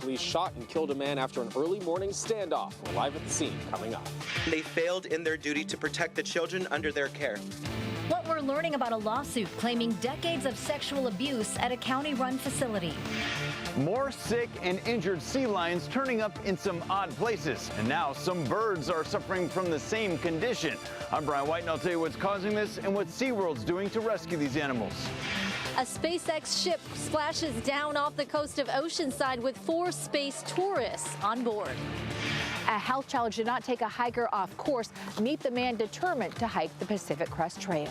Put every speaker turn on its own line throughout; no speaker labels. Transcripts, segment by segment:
Police shot and killed a man after an early morning standoff. We're live at the scene coming up.
They failed in their duty to protect the children under their care.
What we're learning about a lawsuit claiming decades of sexual abuse at a county-run facility.
More sick and injured sea lions turning up in some odd places. And now some birds are suffering from the same condition. I'm Brian White, and I'll tell you what's causing this and what SeaWorld's doing to rescue these animals.
A SpaceX ship splashes down off the coast of Oceanside with 4 space tourists on board.
A health challenge did not take a hiker off course. Meet the man determined to hike the Pacific Crest Trail.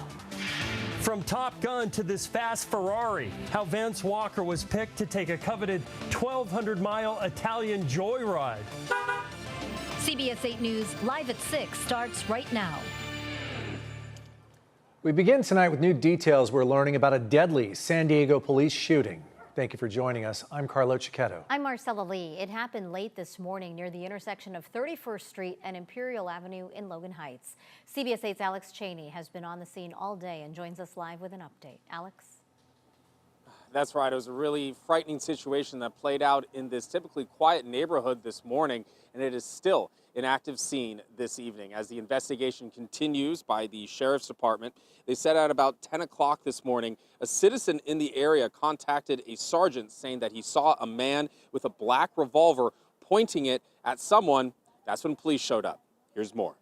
From Top Gun to this fast Ferrari, how Vance Walker was picked to take a coveted 1,200-mile Italian joyride.
CBS 8 News Live at 6 starts right now.
We begin tonight with new details we're learning about a deadly San Diego police shooting. Thank you for joining us. I'm Carlo Cicchetto.
I'm Marcella Lee. It happened late this morning near the intersection of 31st Street and Imperial Avenue in Logan Heights. CBS 8's Alex Cheney has been on the scene all day and joins us live with an update. Alex?
That's right. It was a really frightening situation that played out in this typically quiet neighborhood this morning, and it is still an active scene this evening as the investigation continues by the Sheriff's Department. They said at about 10 o'clock this morning, a citizen in the area contacted a sergeant saying that he saw a man with a black revolver pointing it at someone. That's when police showed up. Here's more.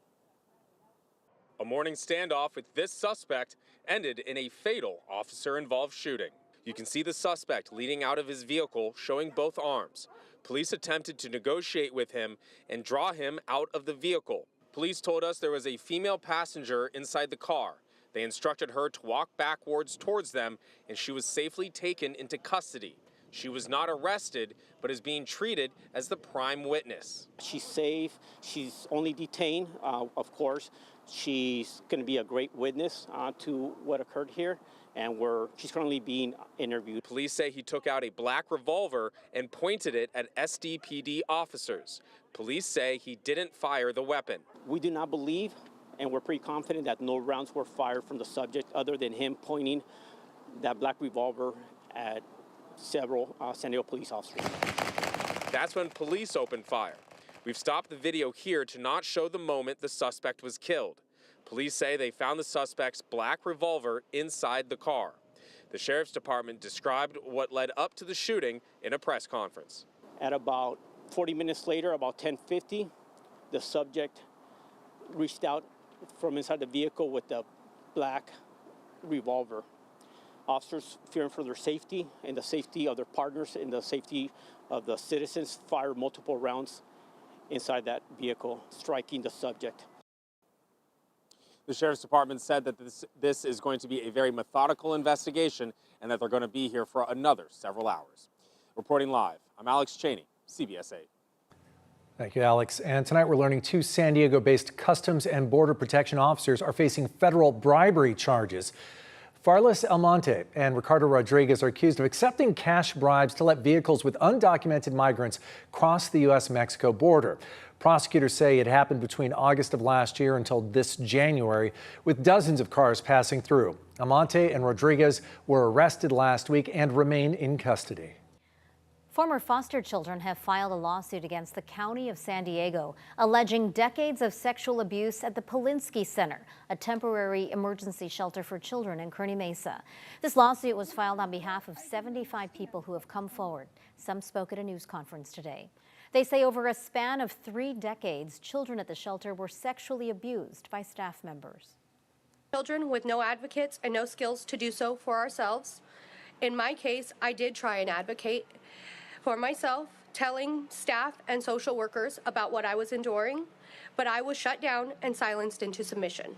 A morning standoff with this suspect ended in a fatal officer-involved shooting. You can see the suspect leading out of his vehicle, showing both arms. Police attempted to negotiate with him and draw him out of the vehicle. Police told us there was a female passenger inside the car. They instructed her to walk backwards towards them, and she was safely taken into custody. She was not arrested, but is being treated as the prime witness.
She's safe. She's only detained, of course. She's going to be a great witness to what occurred here, and she's currently being interviewed.
Police say he took out a black revolver and pointed it at SDPD officers. Police say he didn't fire the weapon.
We do not believe, and we're pretty confident that no rounds were fired from the subject other than him pointing that black revolver at several San Diego police officers.
That's when police opened fire. We've stopped the video here to not show the moment the suspect was killed. Police say they found the suspect's black revolver inside the car. The Sheriff's Department described what led up to the shooting in a press conference.
At about 40 minutes later, about 10:50, the subject reached out from inside the vehicle with the black revolver. Officers, fearing for their safety and the safety of their partners and the safety of the citizens, fired multiple rounds inside that vehicle, striking the subject.
The Sheriff's Department said that this is going to be a very methodical investigation and that they're going to be here for another several hours. Reporting live, I'm Alex Cheney, CBS 8.
Thank you, Alex. And tonight we're learning 2 San Diego-based Customs and Border Protection officers are facing federal bribery charges. Farlis Almonte and Ricardo Rodriguez are accused of accepting cash bribes to let vehicles with undocumented migrants cross the U.S.-Mexico border. Prosecutors say it happened between August of last year until this January, with dozens of cars passing through. Almonte and Rodriguez were arrested last week and remain in custody.
Former foster children have filed a lawsuit against the County of San Diego, alleging decades of sexual abuse at the Polinsky Center, a temporary emergency shelter for children in Kearny Mesa. This lawsuit was filed on behalf of 75 people who have come forward. Some spoke at a news conference today. They say over a span of 3 decades, children at the shelter were sexually abused by staff members.
Children with no advocates and no skills to do so for ourselves. In my case, I did try and advocate for myself, telling staff and social workers about what I was enduring, but I was shut down and silenced into submission.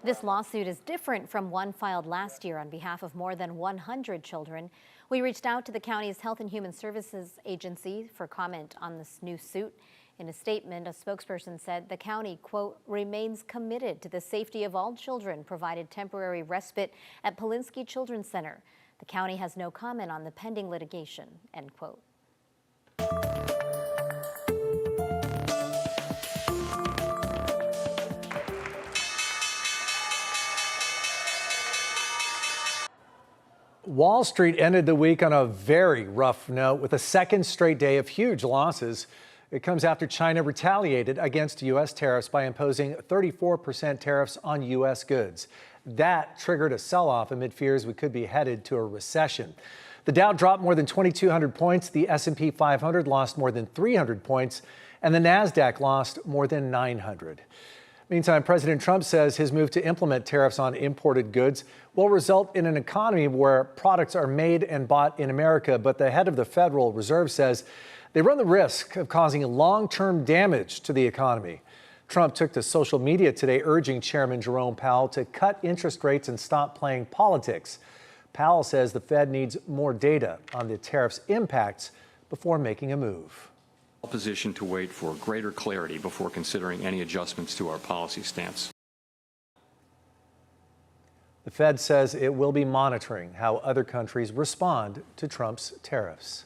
This lawsuit is different from one filed last year on behalf of more than 100 children. We reached out to the county's Health and Human Services Agency for comment on this new suit. In a statement, a spokesperson said the county, quote, remains committed to the safety of all children, provided temporary respite at Polinsky Children's Center. The county has no comment on the pending litigation, end quote.
Wall Street ended the week on a very rough note with a second straight day of huge losses. It comes after China retaliated against U.S. tariffs by imposing 34% tariffs on U.S. goods. That triggered a sell-off amid fears we could be headed to a recession. The Dow dropped more than 2,200 points, the S&P 500 lost more than 300 points, and the Nasdaq lost more than 900. Meantime, President Trump says his move to implement tariffs on imported goods will result in an economy where products are made and bought in America. But the head of the Federal Reserve says they run the risk of causing long-term damage to the economy. Trump took to social media today urging Chairman Jerome Powell to cut interest rates and stop playing politics. Powell says the Fed needs more data on the tariffs' impacts before making a move.
Position to wait for greater clarity before considering any adjustments to our policy stance.
The Fed says it will be monitoring how other countries respond to Trump's tariffs.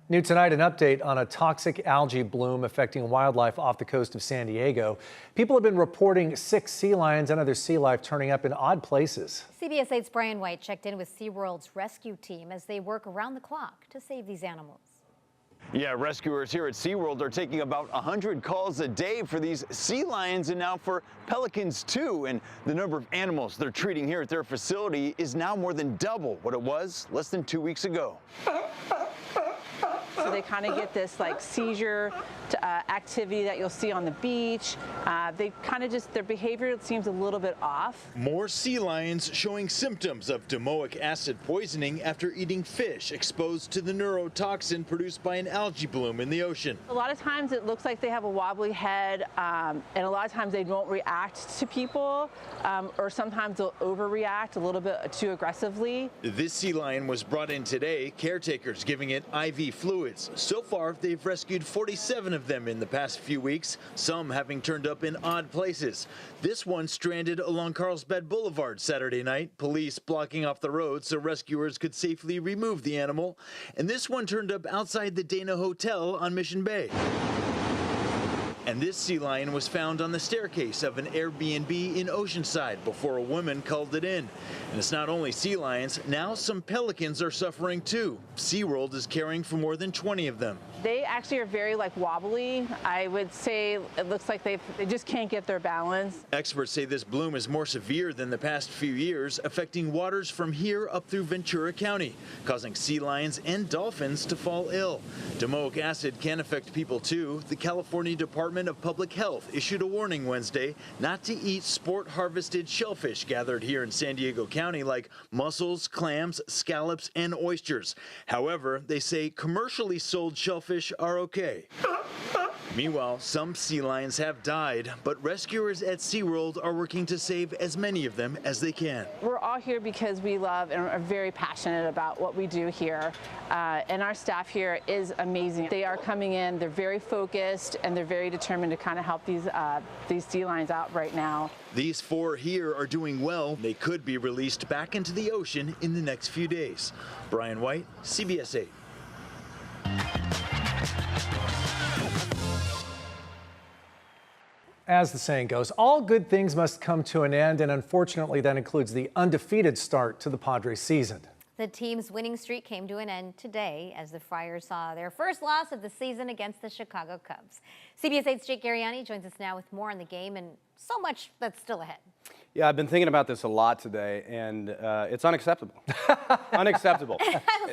New tonight, an update on a toxic algae bloom affecting wildlife off the coast of San Diego. People have been reporting 6 sea lions and other sea life turning up in odd places.
CBS 8's Brian White checked in with SeaWorld's rescue team as they work around the clock to save these animals.
Yeah, rescuers here at SeaWorld are taking about 100 calls a day for these sea lions and now for pelicans too. And the number of animals they're treating here at their facility is now more than double what it was less than 2 weeks ago.
So they kind of get this like seizure activity that you'll see on the beach. They kind of just, their behavior seems a little bit off.
More sea lions showing symptoms of domoic acid poisoning after eating fish exposed to the neurotoxin produced by an algae bloom in the ocean.
A lot of times it looks like they have a wobbly head, and a lot of times they won't react to people, or sometimes they'll overreact a little bit too aggressively.
This sea lion was brought in today, caretakers giving it IV fluids. So far, they've rescued 47 of them in the past few weeks, some having turned up in odd places. This one stranded along Carlsbad Boulevard Saturday night, police blocking off the road so rescuers could safely remove the animal. And this one turned up outside the Dana Hotel on Mission Bay. And this sea lion was found on the staircase of an Airbnb in Oceanside before a woman called it in. And it's not only sea lions, now some pelicans are suffering too. SeaWorld is caring for more than 20 of them.
They actually are very wobbly. I would say it looks like they just can't get their balance.
Experts say this bloom is more severe than the past few years, affecting waters from here up through Ventura County, causing sea lions and dolphins to fall ill. Domoic acid can affect people too. The California Department of Public Health issued a warning Wednesday not to eat sport harvested shellfish gathered here in San Diego County like mussels, clams, scallops, and oysters. However, they say commercially sold shellfish are okay. Meanwhile, some sea lions have died, but rescuers at SeaWorld are working to save as many of them as they can.
We're all here because we love and are very passionate about what we do here, and our staff here is amazing. They are coming in, they're very focused, and they're very determined to kind of help these sea lions out right now.
These 4 here are doing well. They could be released back into the ocean in the next few days. Brian White, CBS 8.
As the saying goes, all good things must come to an end, and unfortunately that includes the undefeated start to the Padres season.
The team's winning streak came to an end today as the Friars saw their first loss of the season against the Chicago Cubs. CBS 8's Jake Garriani joins us now with more on the game and so much that's still ahead.
Yeah, I've been thinking about this a lot today, and it's unacceptable. Unacceptable.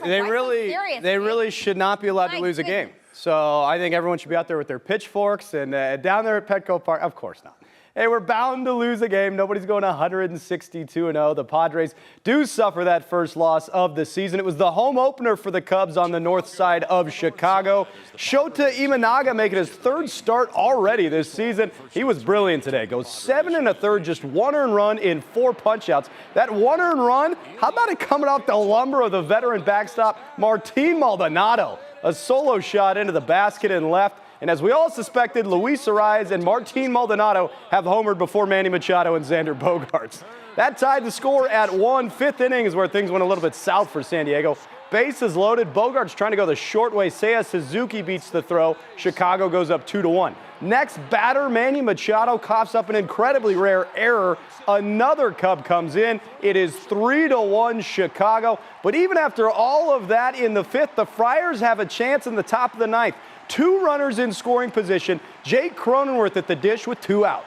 They really should not be allowed to lose a game. So I think everyone should be out there with their pitchforks and down there at Petco Park. Of course not. Hey, we're bound to lose a game. Nobody's going 162-0. The Padres do suffer that first loss of the season. It was the home opener for the Cubs on the north side of Chicago. Shota Imanaga making his 3rd start already this season. He was brilliant today. Goes 7 1/3, just 1 earned run in 4 punch-outs. That 1 earned run, how about it coming off the lumber of the veteran backstop, Martin Maldonado? A solo shot into the basket and left. And as we all suspected, Luis Arias and Martin Maldonado have homered before Manny Machado and Xander Bogaerts. That tied the score at 1. 5th inning is where things went a little bit south for San Diego. Bases loaded. Bogart's trying to go the short way. Seiya Suzuki beats the throw. Chicago goes up 2-1. Next batter, Manny Machado coughs up an incredibly rare error. Another Cub comes in. It is 3-1 Chicago. But even after all of that in the 5th, the Friars have a chance in the top of the 9th. 2 runners in scoring position. Jake Cronenworth at the dish with 2 out.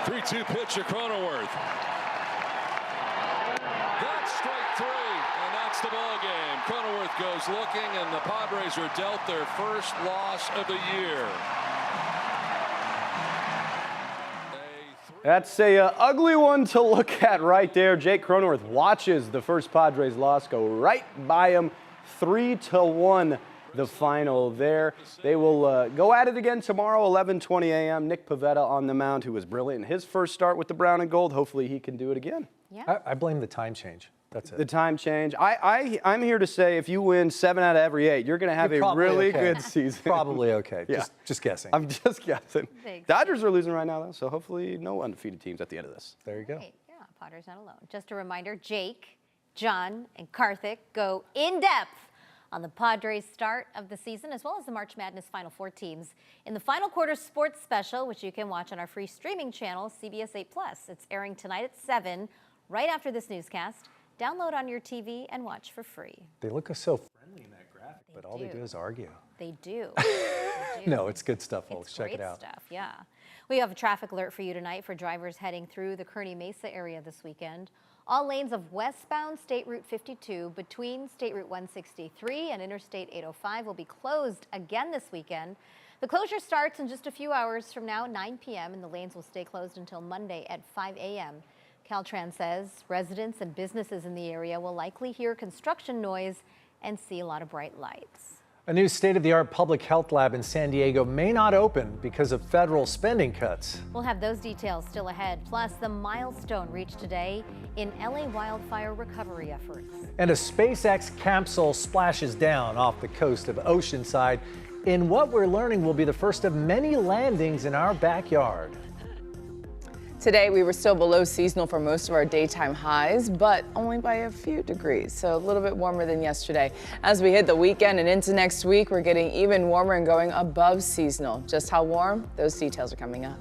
3-2 pitch to Cronenworth. That's strike 3, and that's the ball game. Cronenworth goes looking, and the Padres are dealt their first loss of the year.
That's a ugly one to look at right there. Jake Cronenworth watches the first Padres loss go right by him. 3-1 the final there. They will go at it again tomorrow, 11:20 a.m. Nick Pivetta on the mound, who was brilliant in his first start with the brown and gold. Hopefully he can do it again.
Yeah. I blame the time change. That's it.
The time change. I'm here to say if you win 7 out of every 8, you're going to have a really good season.
Probably okay.
Yeah.
Just guessing.
I'm just guessing.
Thanks.
Dodgers are losing right now, though, so hopefully no undefeated teams at the end of this.
There you go.
Hey, yeah, Potter's not alone. Just a reminder, Jake, John, and Karthik go in depth on the Padres' start of the season, as well as the March Madness Final 4 teams in the Final Quarter Sports Special, which you can watch on our free streaming channel, CBS 8+. It's airing tonight at 7, right after this newscast. Download on your TV and watch for free.
They look so friendly in that graphic, but all they do is argue.
They do.
No, it's good stuff, folks.
It's
Check it out.
Great stuff, yeah. We have a traffic alert for you tonight for drivers heading through the Kearney Mesa area this weekend. All lanes of westbound State Route 52 between State Route 163 and Interstate 805 will be closed again this weekend. The closure starts in just a few hours from now, 9 p.m., and the lanes will stay closed until Monday at 5 a.m. Caltrans says residents and businesses in the area will likely hear construction noise and see a lot of bright lights.
A new state-of-the-art public health lab in San Diego may not open because of federal spending cuts.
We'll have those details still ahead, plus the milestone reached today in LA wildfire recovery efforts.
And a SpaceX capsule splashes down off the coast of Oceanside in what we're learning will be the first of many landings in our backyard.
Today, we were still below seasonal for most of our daytime highs, but only by a few degrees, so a little bit warmer than yesterday. As we hit the weekend and into next week, we're getting even warmer and going above seasonal. Just how warm? Those details are coming up.